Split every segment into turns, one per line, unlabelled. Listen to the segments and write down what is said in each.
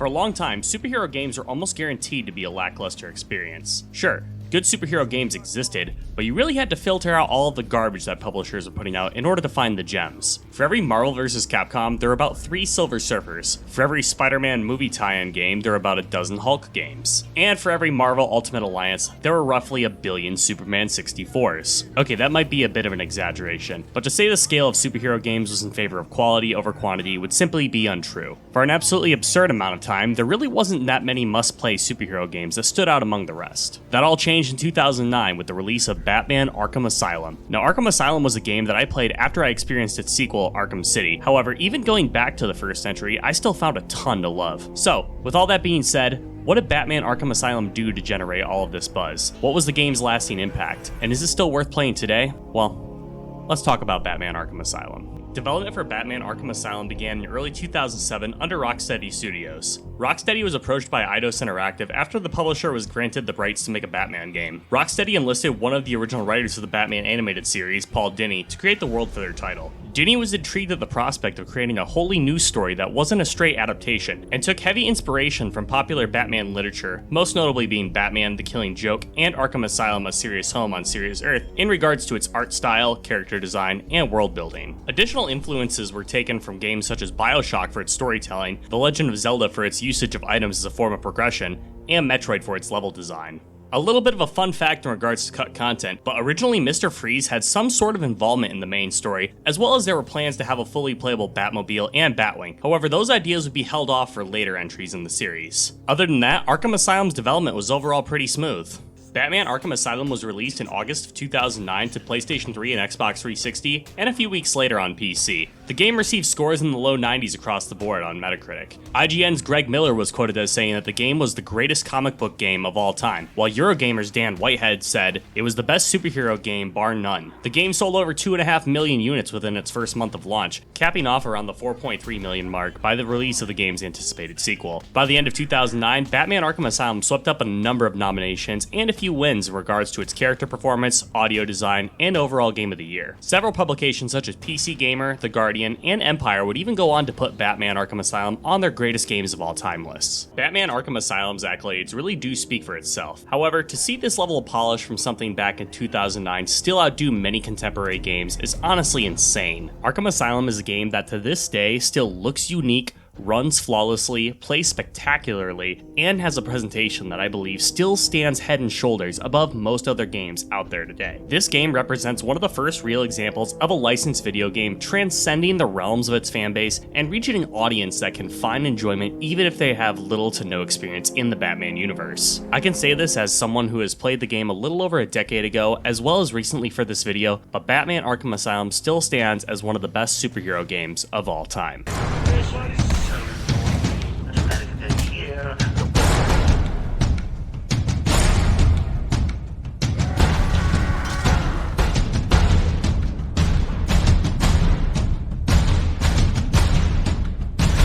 For a long time, superhero games were almost guaranteed to be a lackluster experience. Sure, good superhero games existed, but you really had to filter out all of the garbage that publishers were putting out in order to find the gems. For every Marvel vs. Capcom, there were about 3 Silver Surfers. For every Spider-Man movie tie-in game, there were about a dozen Hulk games. And for every Marvel Ultimate Alliance, there were roughly a billion Superman 64s. Okay, that might be a bit of an exaggeration, but to say the scale of superhero games was in favor of quality over quantity would simply be untrue. For an absolutely absurd amount of time, there really wasn't that many must-play superhero games that stood out among the rest. That all changed in 2009 with the release of Batman Arkham Asylum. Now, Arkham Asylum was a game that I played after I experienced its sequel, Arkham City. However, even going back to the first entry, I still found a ton to love. So, with all that being said, what did Batman Arkham Asylum do to generate all of this buzz? What was the game's lasting impact? And is it still worth playing today? Well, let's talk about Batman Arkham Asylum. Development for Batman Arkham Asylum began in early 2007 under Rocksteady Studios. Rocksteady was approached by Eidos Interactive after the publisher was granted the rights to make a Batman game. Rocksteady enlisted one of the original writers of the Batman animated series, Paul Dini, to create the world for their title. Dini was intrigued at the prospect of creating a wholly new story that wasn't a straight adaptation, and took heavy inspiration from popular Batman literature, most notably being Batman, The Killing Joke, and Arkham Asylum, A Serious Home on Serious Earth, in regards to its art style, character design, and world building. Additional influences were taken from games such as BioShock for its storytelling, The Legend of Zelda for its usage of items as a form of progression, and Metroid for its level design. A little bit of a fun fact in regards to cut content, but originally Mr. Freeze had some sort of involvement in the main story, as well as there were plans to have a fully playable Batmobile and Batwing. However, those ideas would be held off for later entries in the series. Other than that, Arkham Asylum's development was overall pretty smooth. Batman Arkham Asylum was released in August of 2009 to PlayStation 3 and Xbox 360, and a few weeks later on PC. The game received scores in the low 90s across the board on Metacritic. IGN's Greg Miller was quoted as saying that the game was the greatest comic book game of all time, while Eurogamer's Dan Whitehead said it was the best superhero game bar none. The game sold over 2.5 million units within its first month of launch, capping off around the 4.3 million mark by the release of the game's anticipated sequel. By the end of 2009, Batman Arkham Asylum swept up a number of nominations and a few wins in regards to its character performance, audio design, and overall game of the year. Several publications such as PC Gamer, The Guardian, and Empire would even go on to put Batman Arkham Asylum on their greatest games of all time lists. Batman Arkham Asylum's accolades really do speak for itself. However, to see this level of polish from something back in 2009 still outdo many contemporary games is honestly insane. Arkham Asylum is a game that to this day still looks unique, runs flawlessly, plays spectacularly, and has a presentation that I believe still stands head and shoulders above most other games out there today. This game represents one of the first real examples of a licensed video game transcending the realms of its fanbase and reaching an audience that can find enjoyment even if they have little to no experience in the Batman universe. I can say this as someone who has played the game a little over a decade ago, as well as recently for this video, but Batman Arkham Asylum still stands as one of the best superhero games of all time.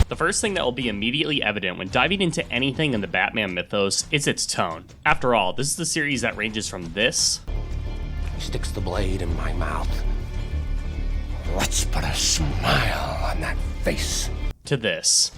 The first thing that will be immediately evident when diving into anything in the Batman mythos is its tone. After all, this is the series that ranges from this.
He sticks the blade in my mouth. Let's put a smile on that face.
To this.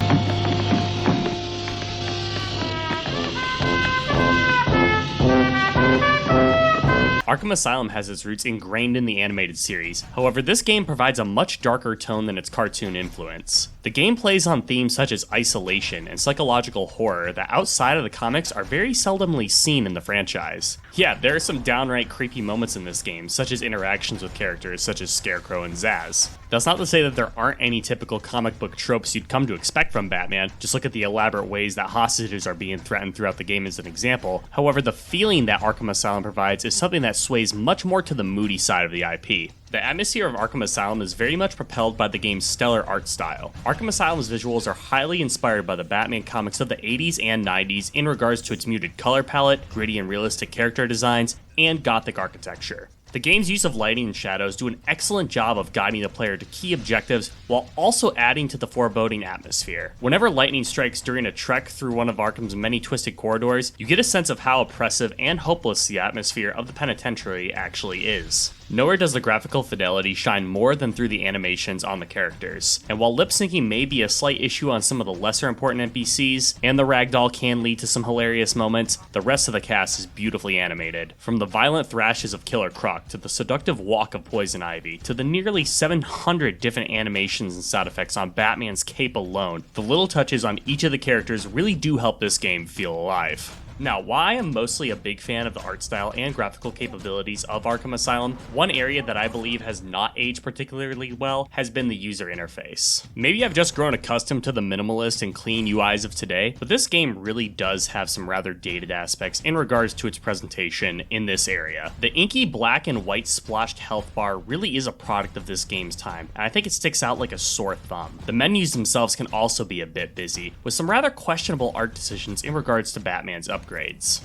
Arkham Asylum has its roots ingrained in the animated series. However, this game provides a much darker tone than its cartoon influence. The game plays on themes such as isolation and psychological horror that outside of the comics are very seldomly seen in the franchise. Yeah, there are some downright creepy moments in this game, such as interactions with characters such as Scarecrow and Zsasz. That's not to say that there aren't any typical comic book tropes you'd come to expect from Batman. Just look at the elaborate ways that hostages are being threatened throughout the game as an example. However, the feeling that Arkham Asylum provides is something that sways much more to the moody side of the IP. The atmosphere of Arkham Asylum is very much propelled by the game's stellar art style. Arkham Asylum's visuals are highly inspired by the Batman comics of the 80s and 90s in regards to its muted color palette, gritty and realistic character designs, and gothic architecture. The game's use of lighting and shadows do an excellent job of guiding the player to key objectives while also adding to the foreboding atmosphere. Whenever lightning strikes during a trek through one of Arkham's many twisted corridors, you get a sense of how oppressive and hopeless the atmosphere of the penitentiary actually is. Nowhere does the graphical fidelity shine more than through the animations on the characters, and while lip syncing may be a slight issue on some of the lesser important NPCs, and the ragdoll can lead to some hilarious moments, the rest of the cast is beautifully animated. From the violent thrashes of Killer Croc, to the seductive walk of Poison Ivy, to the nearly 700 different animations and sound effects on Batman's cape alone, the little touches on each of the characters really do help this game feel alive. Now, while I am mostly a big fan of the art style and graphical capabilities of Arkham Asylum, one area that I believe has not aged particularly well has been the user interface. Maybe I've just grown accustomed to the minimalist and clean UIs of today, but this game really does have some rather dated aspects in regards to its presentation in this area. The inky black and white splashed health bar really is a product of this game's time, and I think it sticks out like a sore thumb. The menus themselves can also be a bit busy, with some rather questionable art decisions in regards to Batman's upgrades.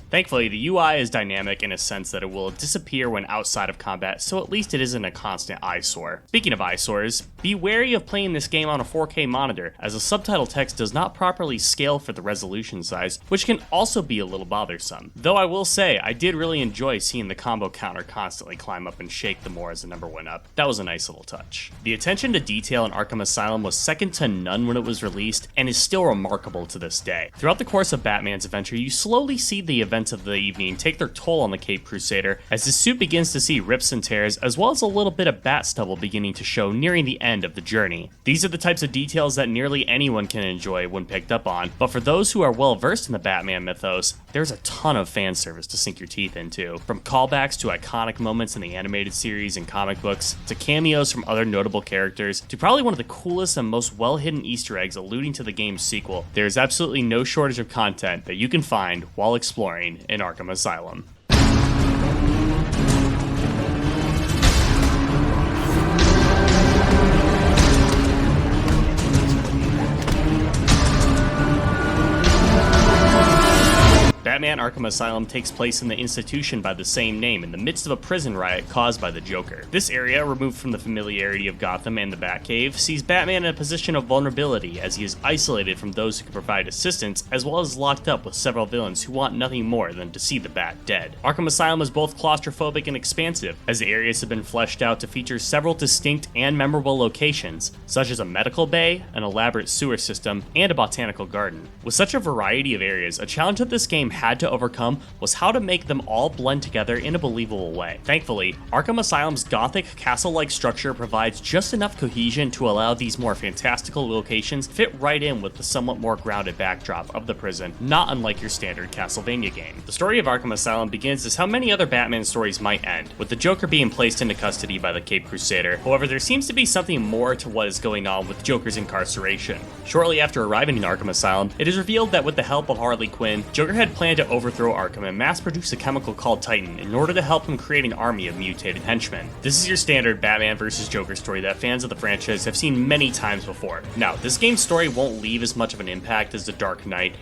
Thankfully, the UI is dynamic in a sense that it will disappear when outside of combat, so at least it isn't a constant eyesore. Speaking of eyesores, be wary of playing this game on a 4K monitor, as the subtitle text does not properly scale for the resolution size, which can also be a little bothersome. Though I will say, I did really enjoy seeing the combo counter constantly climb up and shake the more as the number went up. That was a nice little touch. The attention to detail in Arkham Asylum was second to none when it was released, and is still remarkable to this day. Throughout the course of Batman's adventure, you slowly see the events of the evening take their toll on the Caped Crusader as his suit begins to see rips and tears, as well as a little bit of bat stubble beginning to show nearing the end of the journey. These are the types of details that nearly anyone can enjoy when picked up on, but for those who are well versed in the Batman mythos, there's a ton of fan service to sink your teeth into. From callbacks to iconic moments in the animated series and comic books, to cameos from other notable characters, to probably one of the coolest and most well-hidden Easter eggs alluding to the game's sequel, there's absolutely no shortage of content that you can find while exploring in Arkham Asylum. Batman Arkham Asylum takes place in the institution by the same name in the midst of a prison riot caused by the Joker. This area, removed from the familiarity of Gotham and the Batcave, sees Batman in a position of vulnerability as he is isolated from those who can provide assistance, as well as locked up with several villains who want nothing more than to see the Bat dead. Arkham Asylum is both claustrophobic and expansive, as the areas have been fleshed out to feature several distinct and memorable locations, such as a medical bay, an elaborate sewer system, and a botanical garden. With such a variety of areas, a challenge that this game had to overcome was how to make them all blend together in a believable way. Thankfully, Arkham Asylum's gothic, castle-like structure provides just enough cohesion to allow these more fantastical locations fit right in with the somewhat more grounded backdrop of the prison, not unlike your standard Castlevania game. The story of Arkham Asylum begins as how many other Batman stories might end, with the Joker being placed into custody by the Caped Crusader. However, there seems to be something more to what is going on with Joker's incarceration. Shortly after arriving in Arkham Asylum, it is revealed that with the help of Harley Quinn, Joker had planned to overthrow Arkham and mass-produce a chemical called Titan in order to help him create an army of mutated henchmen. This is your standard Batman vs. Joker story that fans of the franchise have seen many times before. Now, this game's story won't leave as much of an impact as The Dark Knight,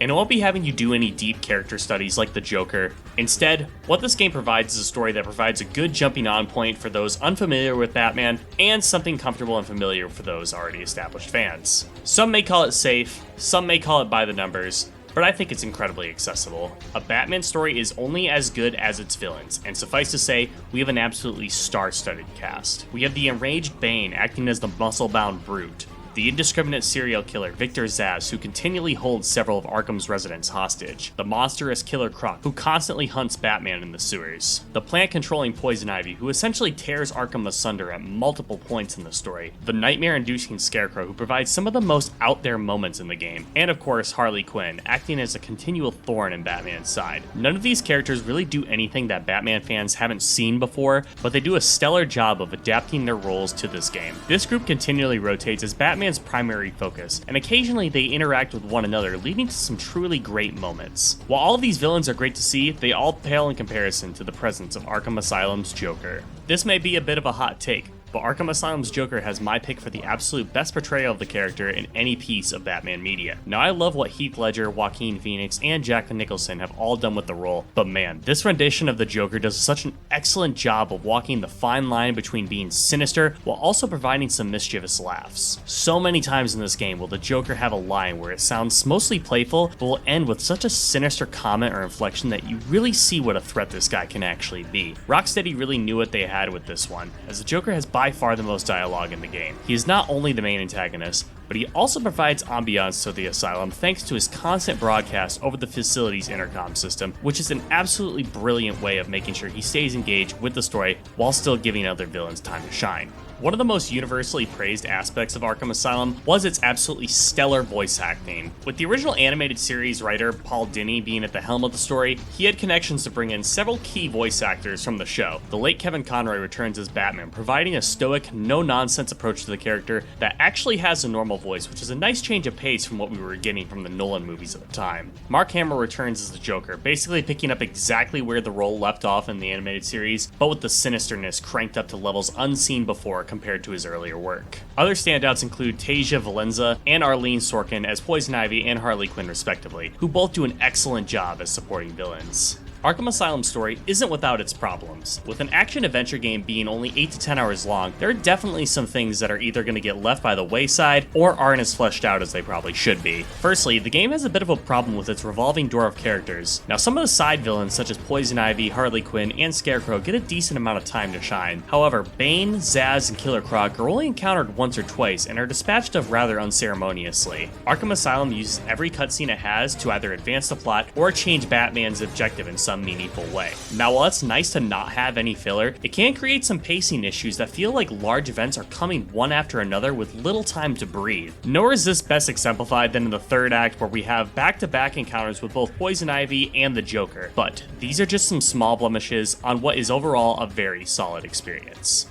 and it won't be having you do any deep character studies like the Joker. Instead, what this game provides is a story that provides a good jumping on point for those unfamiliar with Batman, and something comfortable and familiar for those already established fans. Some may call it safe, some may call it by the numbers, but I think it's incredibly accessible. A Batman story is only as good as its villains, and suffice to say, we have an absolutely star-studded cast. We have the enraged Bane acting as the muscle-bound Brute, the indiscriminate serial killer Victor Zsasz, who continually holds several of Arkham's residents hostage, the monstrous Killer Croc, who constantly hunts Batman in the sewers, the plant-controlling Poison Ivy, who essentially tears Arkham asunder at multiple points in the story, the nightmare-inducing Scarecrow, who provides some of the most out-there moments in the game, and of course Harley Quinn, acting as a continual thorn in Batman's side. None of these characters really do anything that Batman fans haven't seen before, but they do a stellar job of adapting their roles to this game. This group continually rotates as Batman's primary focus, and occasionally they interact with one another, leading to some truly great moments. While all of these villains are great to see, they all pale in comparison to the presence of Arkham Asylum's Joker. This may be a bit of a hot take, but Arkham Asylum's Joker has my pick for the absolute best portrayal of the character in any piece of Batman media. Now, I love what Heath Ledger, Joaquin Phoenix, and Jack Nicholson have all done with the role, but man, this rendition of the Joker does such an excellent job of walking the fine line between being sinister while also providing some mischievous laughs. So many times in this game will the Joker have a line where it sounds mostly playful, but will end with such a sinister comment or inflection that you really see what a threat this guy can actually be. Rocksteady really knew what they had with this one, as the Joker has by far the most dialogue in the game. He is not only the main antagonist, but he also provides ambiance to the asylum thanks to his constant broadcast over the facility's intercom system, which is an absolutely brilliant way of making sure he stays engaged with the story while still giving other villains time to shine. One of the most universally praised aspects of Arkham Asylum was its absolutely stellar voice acting. With the original animated series writer Paul Dini being at the helm of the story, he had connections to bring in several key voice actors from the show. The late Kevin Conroy returns as Batman, providing a stoic, no-nonsense approach to the character that actually has a normal voice, which is a nice change of pace from what we were getting from the Nolan movies at the time. Mark Hamill returns as the Joker, basically picking up exactly where the role left off in the animated series, but with the sinisterness cranked up to levels unseen before compared to his earlier work. Other standouts include Tasia Valenza and Arlene Sorkin as Poison Ivy and Harley Quinn respectively, who both do an excellent job as supporting villains. Arkham Asylum's story isn't without its problems. With an action-adventure game being only 8 to 10 hours long, there are definitely some things that are either going to get left by the wayside or aren't as fleshed out as they probably should be. Firstly, the game has a bit of a problem with its revolving door of characters. Now, some of the side villains such as Poison Ivy, Harley Quinn, and Scarecrow get a decent amount of time to shine. However, Bane, Zsasz, and Killer Croc are only encountered once or twice and are dispatched of rather unceremoniously. Arkham Asylum uses every cutscene it has to either advance the plot or change Batman's objective in some meaningful way. Now, while it's nice to not have any filler, it can create some pacing issues that feel like large events are coming one after another with little time to breathe. Nor is this best exemplified than in the third act, where we have back-to-back encounters with both Poison Ivy and the Joker, but these are just some small blemishes on what is overall a very solid experience.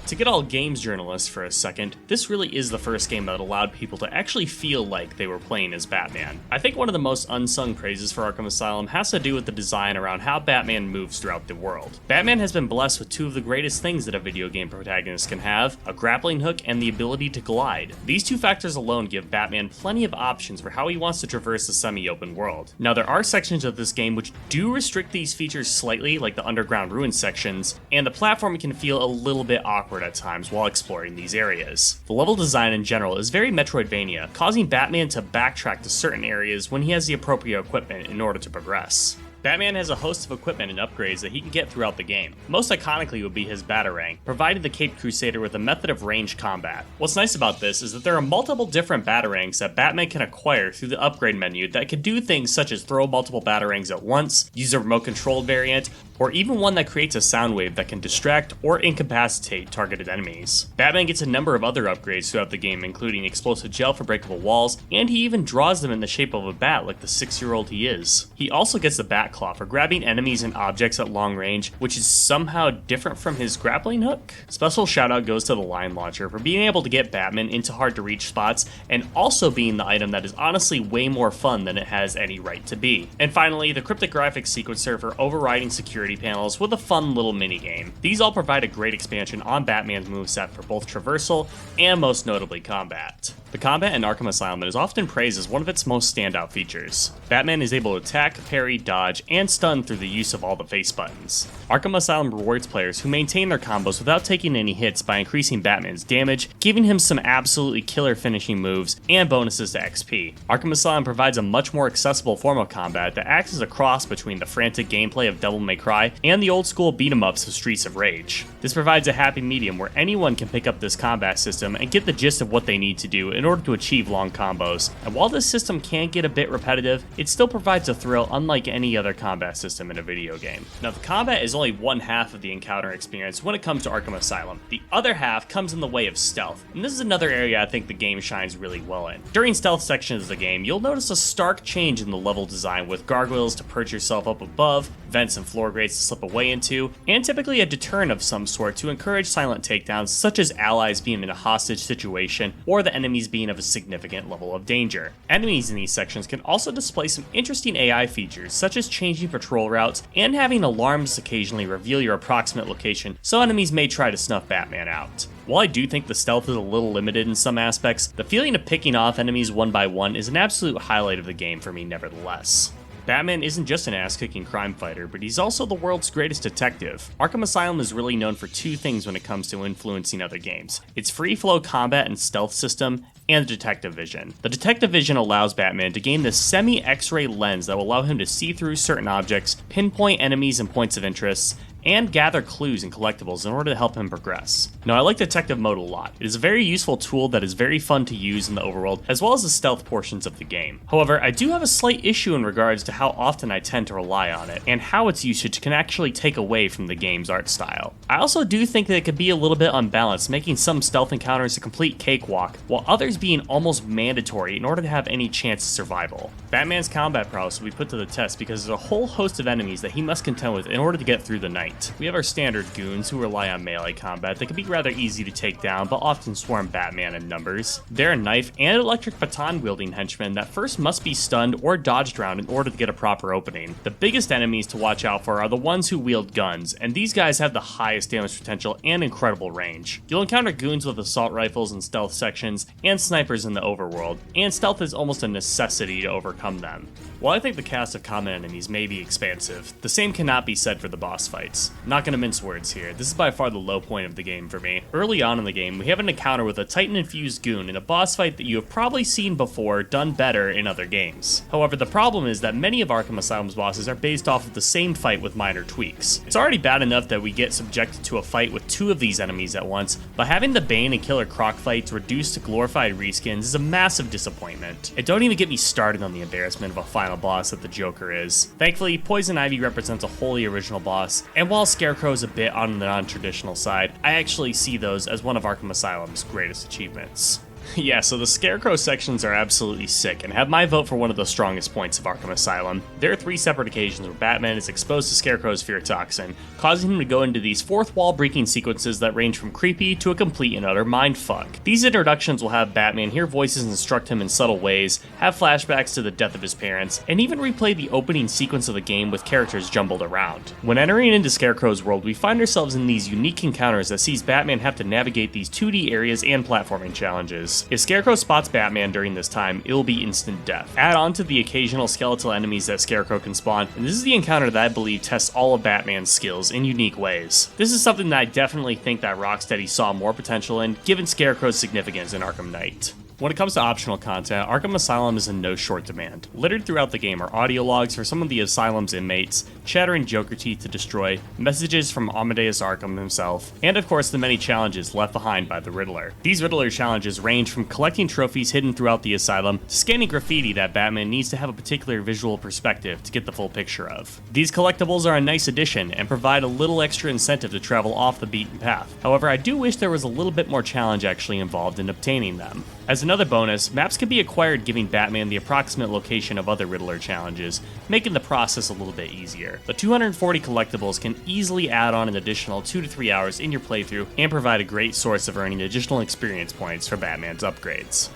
To get all games journalists for a second, this really is the first game that allowed people to actually feel like they were playing as Batman. I think one of the most unsung praises for Arkham Asylum has to do with the design around how Batman moves throughout the world. Batman has been blessed with two of the greatest things that a video game protagonist can have, a grappling hook and the ability to glide. These two factors alone give Batman plenty of options for how he wants to traverse the semi-open world. Now, there are sections of this game which do restrict these features slightly, like the underground ruin sections, and the platforming can feel a little bit awkward at times while exploring these areas. The level design in general is very Metroidvania, causing Batman to backtrack to certain areas when he has the appropriate equipment in order to progress. Batman has a host of equipment and upgrades that he can get throughout the game. Most iconically would be his Batarang, providing the Caped Crusader with a method of ranged combat. What's nice about this is that there are multiple different Batarangs that Batman can acquire through the upgrade menu that can do things such as throw multiple Batarangs at once, use a remote-controlled variant, or even one that creates a sound wave that can distract or incapacitate targeted enemies. Batman gets a number of other upgrades throughout the game, including explosive gel for breakable walls, and he even draws them in the shape of a bat like the 6-year-old he is. He also gets the Bat Claw for grabbing enemies and objects at long range, which is somehow different from his grappling hook. Special shout out goes to the Line Launcher for being able to get Batman into hard to reach spots, and also being the item that is honestly way more fun than it has any right to be. And finally, the Cryptic Graphics Sequencer for overriding security panels with a fun little minigame. These all provide a great expansion on Batman's moveset for both traversal and most notably combat. The combat in Arkham Asylum is often praised as one of its most standout features. Batman is able to attack, parry, dodge, and stun through the use of all the face buttons. Arkham Asylum rewards players who maintain their combos without taking any hits by increasing Batman's damage, giving him some absolutely killer finishing moves and bonuses to XP. Arkham Asylum provides a much more accessible form of combat that acts as a cross between the frantic gameplay of Devil May Cry and the old school beat-em-ups of Streets of Rage. This provides a happy medium where anyone can pick up this combat system and get the gist of what they need to do in order to achieve long combos. And while this system can get a bit repetitive, it still provides a thrill unlike any other combat system in a video game. Now, the combat is only one half of the encounter experience when it comes to Arkham Asylum. The other half comes in the way of stealth, and this is another area I think the game shines really well in. During stealth sections of the game, you'll notice a stark change in the level design with gargoyles to perch yourself up above, vents and floor grates space to slip away into, and typically a deterrent of some sort to encourage silent takedowns, such as allies being in a hostage situation or the enemies being of a significant level of danger. Enemies in these sections can also display some interesting AI features, such as changing patrol routes and having alarms occasionally reveal your approximate location, so enemies may try to snuff Batman out. While I do think the stealth is a little limited in some aspects, the feeling of picking off enemies one by one is an absolute highlight of the game for me nevertheless. Batman isn't just an ass-kicking crime fighter, but he's also the world's greatest detective. Arkham Asylum is really known for two things when it comes to influencing other games: its free-flow combat and stealth system, and the detective vision. The detective vision allows Batman to gain this semi-X-ray lens that will allow him to see through certain objects, pinpoint enemies and points of interest, and gather clues and collectibles in order to help him progress. Now, I like detective mode a lot. It is a very useful tool that is very fun to use in the overworld, as well as the stealth portions of the game. However, I do have a slight issue in regards to how often I tend to rely on it, and how its usage can actually take away from the game's art style. I also do think that it could be a little bit unbalanced, making some stealth encounters a complete cakewalk, while others being almost mandatory in order to have any chance of survival. Batman's combat prowess will be put to the test because there's a whole host of enemies that he must contend with in order to get through the night. We have our standard goons who rely on melee combat that can be rather easy to take down, but often swarm Batman in numbers. There are knife and electric baton wielding henchmen that first must be stunned or dodged around in order to get a proper opening. The biggest enemies to watch out for are the ones who wield guns, and these guys have the highest damage potential and incredible range. You'll encounter goons with assault rifles in stealth sections, and snipers in the overworld, and stealth is almost a necessity to overcome them. While I think the cast of common enemies may be expansive, the same cannot be said for the boss fights. Not gonna mince words here, this is by far the low point of the game for me. Early on in the game, we have an encounter with a Titan-infused goon in a boss fight that you have probably seen before done better in other games. However, the problem is that many of Arkham Asylum's bosses are based off of the same fight with minor tweaks. It's already bad enough that we get subjected to a fight with two of these enemies at once, but having the Bane and Killer Croc fights reduced to glorified reskins is a massive disappointment. And don't even get me started on the embarrassment of a final boss that the Joker is. Thankfully, Poison Ivy represents a wholly original boss, and while Scarecrow is a bit on the non-traditional side, I actually see those as one of Arkham Asylum's greatest achievements. Yeah, so the Scarecrow sections are absolutely sick and have my vote for one of the strongest points of Arkham Asylum. There are 3 separate occasions where Batman is exposed to Scarecrow's fear toxin, causing him to go into these fourth wall breaking sequences that range from creepy to a complete and utter mindfuck. These introductions will have Batman hear voices instruct him in subtle ways, have flashbacks to the death of his parents, and even replay the opening sequence of the game with characters jumbled around. When entering into Scarecrow's world, we find ourselves in these unique encounters that sees Batman have to navigate these 2D areas and platforming challenges. If Scarecrow spots Batman during this time, it will be instant death. Add on to the occasional skeletal enemies that Scarecrow can spawn, and this is the encounter that I believe tests all of Batman's skills in unique ways. This is something that I definitely think that Rocksteady saw more potential in, given Scarecrow's significance in Arkham Knight. When it comes to optional content, Arkham Asylum is in no short demand. Littered throughout the game are audio logs for some of the Asylum's inmates, chattering Joker teeth to destroy, messages from Amadeus Arkham himself, and of course the many challenges left behind by the Riddler. These Riddler challenges range from collecting trophies hidden throughout the asylum to scanning graffiti that Batman needs to have a particular visual perspective to get the full picture of. These collectibles are a nice addition and provide a little extra incentive to travel off the beaten path. However, I do wish there was a little bit more challenge actually involved in obtaining them. As another bonus, maps can be acquired giving Batman the approximate location of other Riddler challenges, making the process a little bit easier. The 240 collectibles can easily add on an additional 2 to 3 hours in your playthrough and provide a great source of earning additional experience points for Batman's upgrades.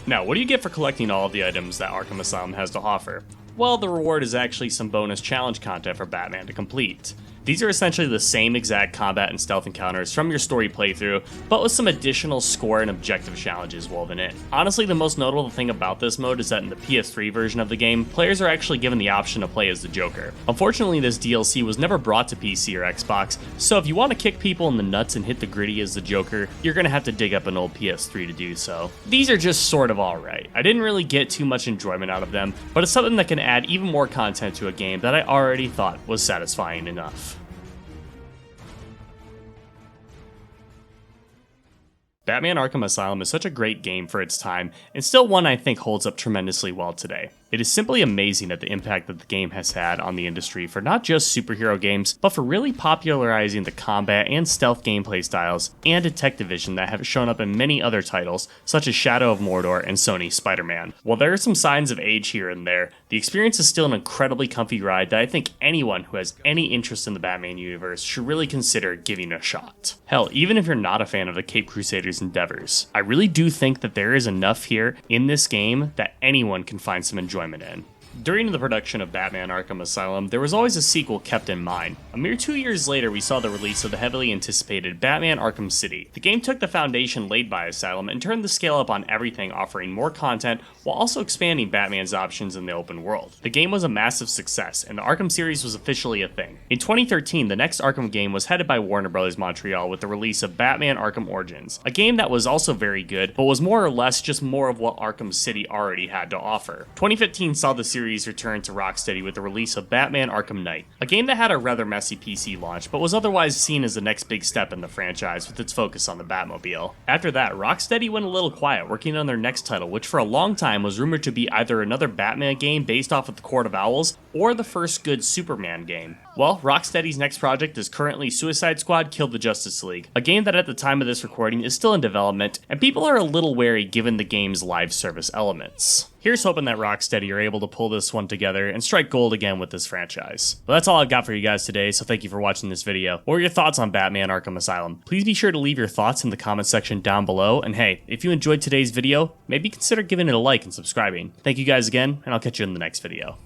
Now, what do you get for collecting all of the items that Arkham Asylum has to offer? Well, the reward is actually some bonus challenge content for Batman to complete. These are essentially the same exact combat and stealth encounters from your story playthrough, but with some additional score and objective challenges woven in. Honestly, the most notable thing about this mode is that in the PS3 version of the game, players are actually given the option to play as the Joker. Unfortunately, this DLC was never brought to PC or Xbox, so if you want to kick people in the nuts and hit the gritty as the Joker, you're gonna have to dig up an old PS3 to do so. These are just sort of alright. I didn't really get too much enjoyment out of them, but it's something that can add even more content to a game that I already thought was satisfying enough. Batman Arkham Asylum is such a great game for its time, and still one I think holds up tremendously well today. It is simply amazing at the impact that the game has had on the industry for not just superhero games, but for really popularizing the combat and stealth gameplay styles and detective vision that have shown up in many other titles, such as Shadow of Mordor and Sony's Spider-Man. While there are some signs of age here and there, the experience is still an incredibly comfy ride that I think anyone who has any interest in the Batman universe should really consider giving a shot. Hell, even if you're not a fan of the Caped Crusader's endeavors, I really do think that there is enough here in this game that anyone can find some enjoyment in. During the production of Batman Arkham Asylum, there was always a sequel kept in mind. A mere 2 years later, we saw the release of the heavily anticipated Batman Arkham City. The game took the foundation laid by Asylum and turned the scale up on everything, offering more content while also expanding Batman's options in the open world. The game was a massive success, and the Arkham series was officially a thing. In 2013, the next Arkham game was headed by Warner Bros. Montreal with the release of Batman Arkham Origins, a game that was also very good, but was more or less just more of what Arkham City already had to offer. 2015 saw the series returned to Rocksteady with the release of Batman Arkham Knight, a game that had a rather messy PC launch, but was otherwise seen as the next big step in the franchise with its focus on the Batmobile. After that, Rocksteady went a little quiet, working on their next title, which for a long time was rumored to be either another Batman game based off of the Court of Owls, or the first good Superman game. Well, Rocksteady's next project is currently Suicide Squad Kill the Justice League, a game that at the time of this recording is still in development, and people are a little wary given the game's live service elements. Here's hoping that Rocksteady are able to pull this one together and strike gold again with this franchise. Well, that's all I've got for you guys today, so thank you for watching this video. What were your thoughts on Batman Arkham Asylum? Please be sure to leave your thoughts in the comment section down below, and hey, if you enjoyed today's video, maybe consider giving it a like and subscribing. Thank you guys again, and I'll catch you in the next video.